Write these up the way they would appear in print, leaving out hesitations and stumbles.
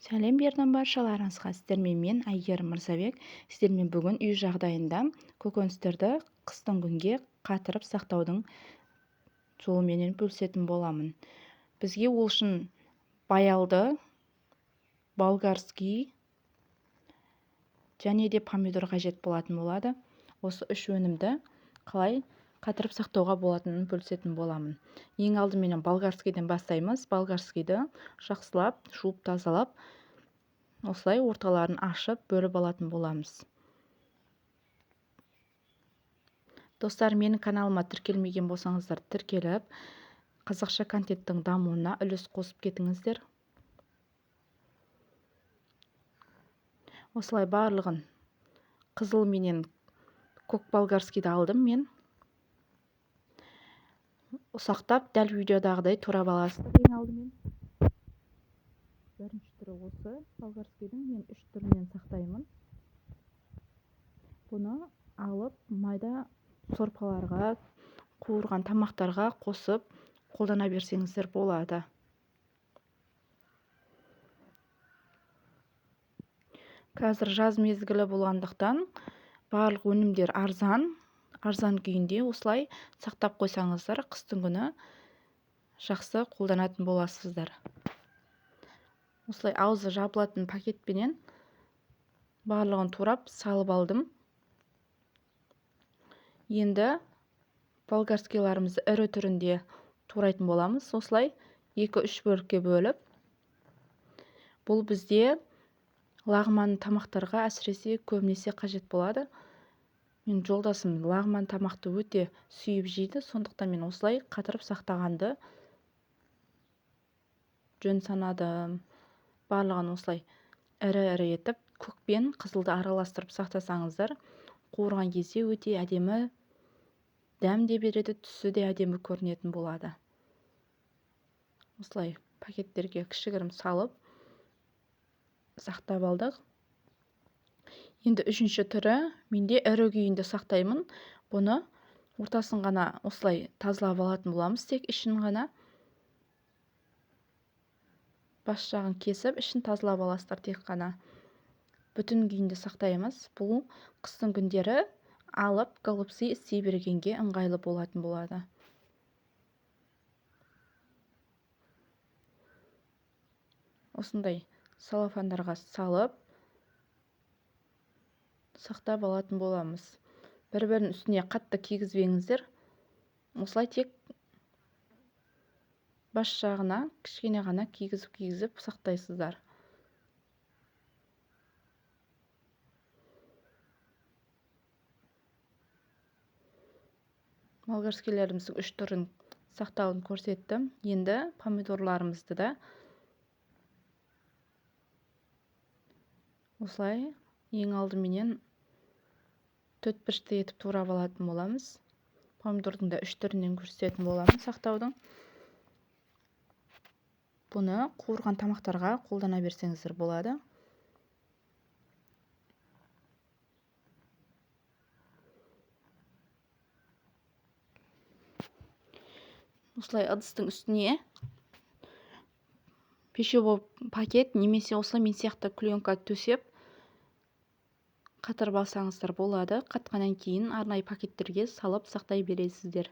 Сәлем бердім баршаларыңызға. Сіздермен мен Әйгерім Мырзабек. Сіздермен бүгін үй жағдайында көкөністерді қыстың күнге қатырып сақтаудың жолыменен бөлісетін боламын. Бізге ол үшін баялды, болгарский және де помидор қажет болатын болады. Осы үш өнімді қалай қатырып сақтауға болатынын бөлісетін боламын. Ең алдымен болгарскийден бастаймыз. Болгарскийді жақсылап жуып тазалап, осылай орталарын ашып бөліп алатын боламыз. Достар, менің каналыма тіркелмеген болсаңыздар, тіркеліп, қазақша контенттің дамуына үлес қосып кетіңіздер. Осылай барлығын қызыл менен көк болгарскийді алдым мен. Ұсақтап, дәл видеодағыдай турап аласыздар ең алдымен. Бірінші түрі осы болгарскийдің мен 3 түрінен сақтаймын. Бұны алып майда сорпаларға, қуырған тамақтарға қосып қолдана берсеңіздер болады. Қазір жаз мезгілі болғандықтан барлық өнімдер арзан күйінде осылай сақтап қойсаңыздар, қыстың күні жақсы қолданатын боласыздар. Осылай аузы жабылатын пакетпенен барлығын турап салып алдым. Енді болгарскийларымызды ірі түрінде турайтын боламыз. Осылай 2-3 бөлікке бөліп. Бұл бізде лағман тамақтарға әсіресе көбінесе қажет болады. Мен жолдасым лағман тамақты өте сүйіп жейді, сондықтан мен осылай қатырып сақтағанды жөн санадым. Барлығын осылай ірі етіп, көкпен қызылды араластырып сақтасаңыздар, қуырған кезде өте әдемі дәм де береді, түсі де әдемі көрінетін болады. Осылай пакеттерге кішігірім салып сақтап алдық. Енді үшінші түрі менде ірі күйінде сақтаймын. Бұны ортасын ғана осылай тазалап алатын боламыз, тек ішін ғана. Бас жағын кесіп, ішін тазалап аласыздар тек қана. Бүтін күйінде сақтаймыз. Бұл қыстың күндері алып, голубцы істей бергенге ыңғайлы болатын болады. Осындай салафандарға салып сақтап алатын боламыз. Бір-бірінің үстіне қатты кигізбеңіздер. Осылай тек бас жағына кішкене ғана кигізіп сақтайсыздар. Болгарскийлеріміздің 3 түрін сақтауын көрсеттім. Енді помидорларымызды да осылай ең алдыменен төртбұрышты етіп турап алатын боламыз. Помидордың да 3 түрінен көрсететін боламын сақтаудың. Бұны қуырған тамақтарға қолдана берсеңіздер болады. Осылай ыдыстың үстіне пищевой пакет немесе осылай мен сияқты пленка төсеп қатырып алсаңыздар болады. Қатқаннан кейін арнайы пакеттерге салып сақтай бересіздер.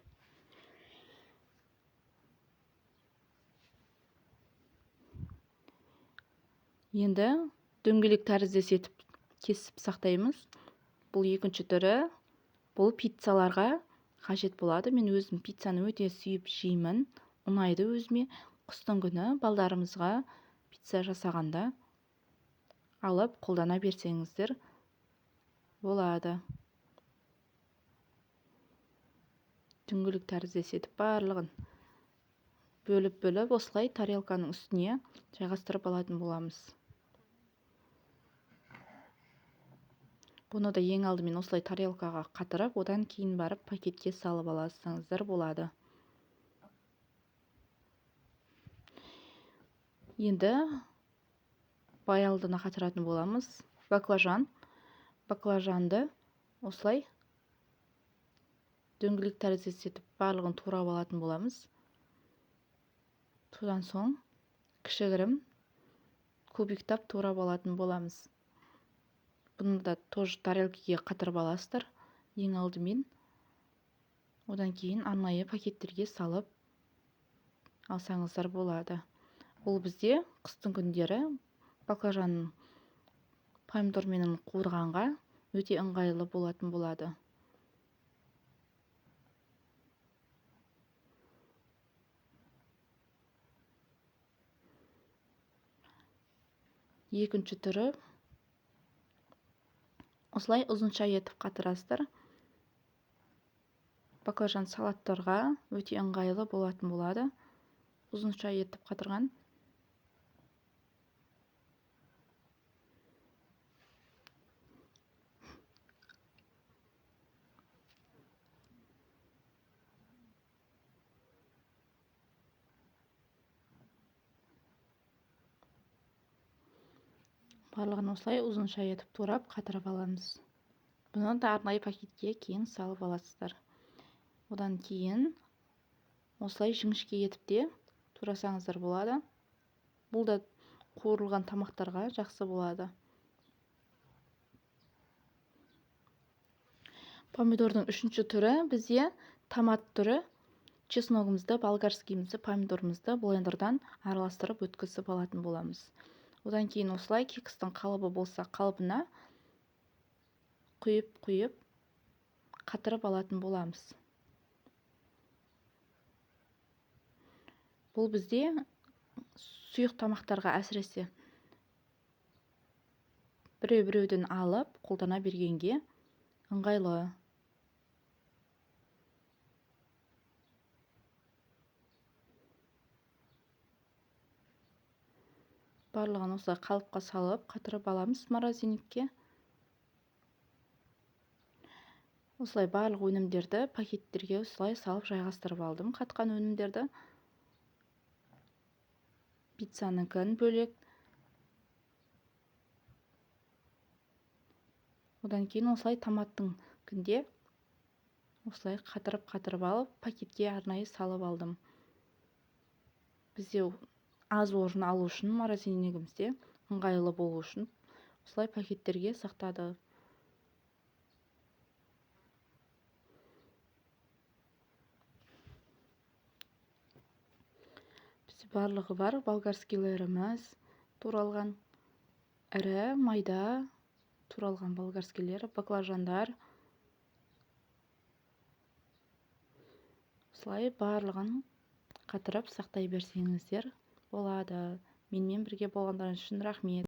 Енді дөңгелек тәріздес етіп кесіп сақтаймыз. Бұл екінші түрі. Бұл пиццаларға қажет болады. Мен өзім пиццаны өте сүйіп жеймін. Ұнайды өзіме. Қыстың күні балдарымызға пицца жасағанда алып қолдана берсеңіздер болады. Дөңгелек тәріздес етіп барлығын бөліп осылай тарелканың үстіне жайғастырып алатын боламыз. Бұны да ең алдымен осылай тарелкаға қатырып, одан кейін барып пакетке салып аласаңыздар болады. Енді баялдыны қатыратын боламыз. Баклажанды осылай дөңгелек тәріздес етіп барлығын турап алатын боламыз. Содан соң кішігірім кубиктап турап алатын боламыз. Бұны да тоже тарелкеге қатырып аласыздар ең алдымен. Одан кейін арнайы пакеттерге салып алсаңыздар болады. Бұл бізде қыстың күндері баклажанның помидормен қуырғанға өте ыңғайлы болатын болады. Екінші түрі осылай ұзынша етіп қатырасыздар. Баклажан салаттарға өте ыңғайлы болатын болады. Ұзынша етіп қатырған. Барлығын осылай ұзынша етіп турап қатырып аламыз. Бұны да арнайы пакетке кейін салып аласыздар. Одан кейін осылай жіңішке етіп те турасаңыздар болады. Бұл да қуырылған тамақтарға жақсы болады. Помидордың үшінші түрі бізде томат түрі. Чесногымызды, болгарскийімізді, помидорымызды блендердан араластырып өткізіп алатын боламыз. Одан кейін осылай кекстің қалыбы болса қалыбына құйып қатырып алатын боламыз. Бұл бізде сұйық тамақтарға әсіресе біреуден алып қолдана бергенге ыңғайлы. Барлығын осылай қалыпқа салып қатырып аламыз морозильникке. Осылай барлық өнімдерді пакеттерге осылай салып жайғастырып алдым. Қатқан өнімдерді. Пиццаныкін бөлек. Одан кейін осылай томаттың күнде осылай қатырып алып пакетке арнайы салып алдым. Бізде аз орын алу үшін морозильнигімізде ыңғайлы болу үшін осылай пакеттерге сақтады. Бізде барлығы бар. Болгарскийлеріміз туралған, ірі, майда туралған болгарскийлер, баклажандар. Осылай барлығын қатырып сақтай берсеңіздер болады. Менімен бірге болғандарыңыз үшін рахмет.